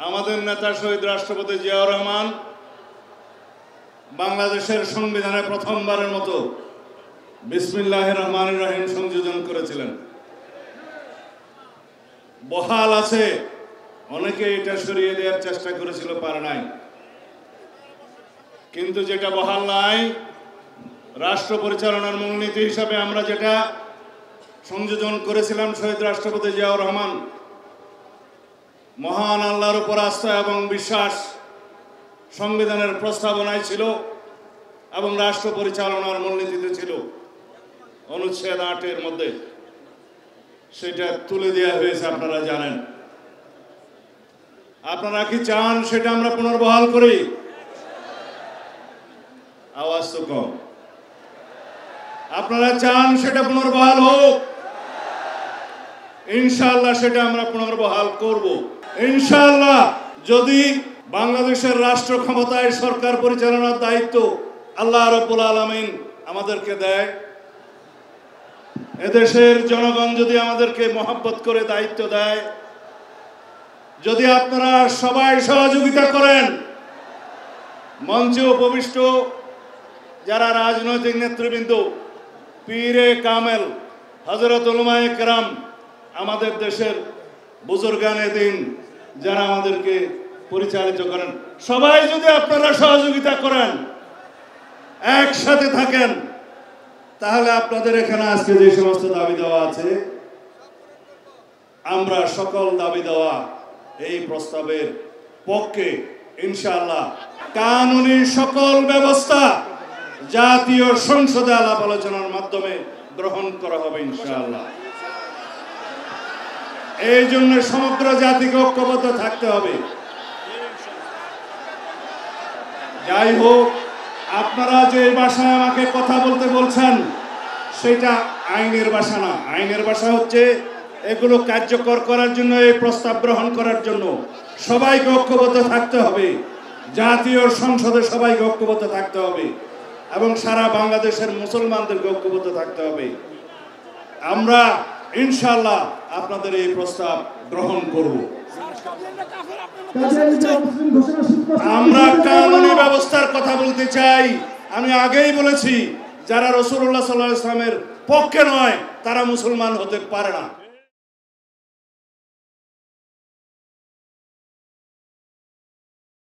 আমাদের নেতা শহীদ রাষ্ট্রপতি জিয়াউর রহমান বাংলাদেশের সংবিধানে প্রথমবারের মতো বিসমিল্লাহির রহমানির রহিম সংযোজন করেছিলেন। বহাল আছে, অনেকে এটা সরিয়ে দেওয়ার চেষ্টা করেছিল, পারে নাই। কিন্তু যেটা বহাল নাই, রাষ্ট্র পরিচালনার মূলনীতি হিসাবে আমরা যেটা সংযোজন করেছিলাম, শহীদ রাষ্ট্রপতি জিয়াউর রহমান মহান আল্লাহর উপর আস্থা এবং বিশ্বাস সংবিধানের প্রস্তাবনায় ছিল এবং রাষ্ট্র পরিচালনার মূলনীতিতে ছিল। অনুচ্ছেদ 8-এর মধ্যে সেটা তুলে দেওয়া হয়েছে, আপনারা জানেন। আপনারা কি চান সেটা আমরা পুনর্বহাল করি? আওয়াজ তো কম। আপনারা চান সেটা পুনর্বহাল হোক? ইনশাআল্লাহ সেটা আমরা পুনর্বহাল করব। ইনশাআল্লাহ যদি বাংলাদেশের রাষ্ট্র ক্ষমতায় সরকার পরিচালনার দায়িত্ব আল্লাহ রাব্বুল আলামিন আমাদেরকে দেয়, এদেশের জনগণ যদি আমাদেরকে মহব্বত করে দায়িত্ব দেয়, যদি আপনারা সবাই সহযোগিতা করেন, মঞ্চে উপবিষ্ট যারা রাজনৈতিক নেতৃবৃন্দ, পীরে কামেল, হযরত উলামায়ে কেরাম, আমাদের দেশের বুজুর্গানে দিন যারা আমাদেরকে পরিচালিত করেন, সবাই যদি আপনারা সহযোগিতা করেন, একসাথে থাকেন, তাহলে আপনাদের এখানে আজকে যে সমস্ত দাবি দেওয়া আছে, আমরা সকল দাবি দেওয়া এই প্রস্তাবের পক্ষে ইনশাআল্লাহ। কানুনি সকল ব্যবস্থা জাতীয় সংসদে আলাপ আলোচনার মাধ্যমে গ্রহণ করা হবে ইনশাআল্লাহ। এই জন্য সমগ্র জাতিকে ঐক্যবদ্ধ থাকতে হবে। যাই হোক, আপনারা যে ভাষায় আমাকে কথা বলতে বলছেন সেটা আইনের ভাষা না। আইনের ভাষা হচ্ছে এগুলো কার্যকর করার জন্য, এই প্রস্তাব গ্রহণ করার জন্য সবাইকে ঐক্যবদ্ধ থাকতে হবে। জাতীয় সংসদে সবাইকে ঐক্যবদ্ধ থাকতে হবে এবং সারা বাংলাদেশের মুসলমানদেরকে ঐক্যবদ্ধ থাকতে হবে। আমরা ইনশাআল্লাহ আপনাদের এই প্রস্তাব গ্রহণ করব। আমরা কানুনি ব্যবস্থার কথা বলতে চাই। আমি আগেই বলেছি, যারা রাসূলুল্লাহ সাল্লাল্লাহু আলাইহি ওয়াসাল্লামের পক্ষে নয় তারা মুসলমান হতে পারে না।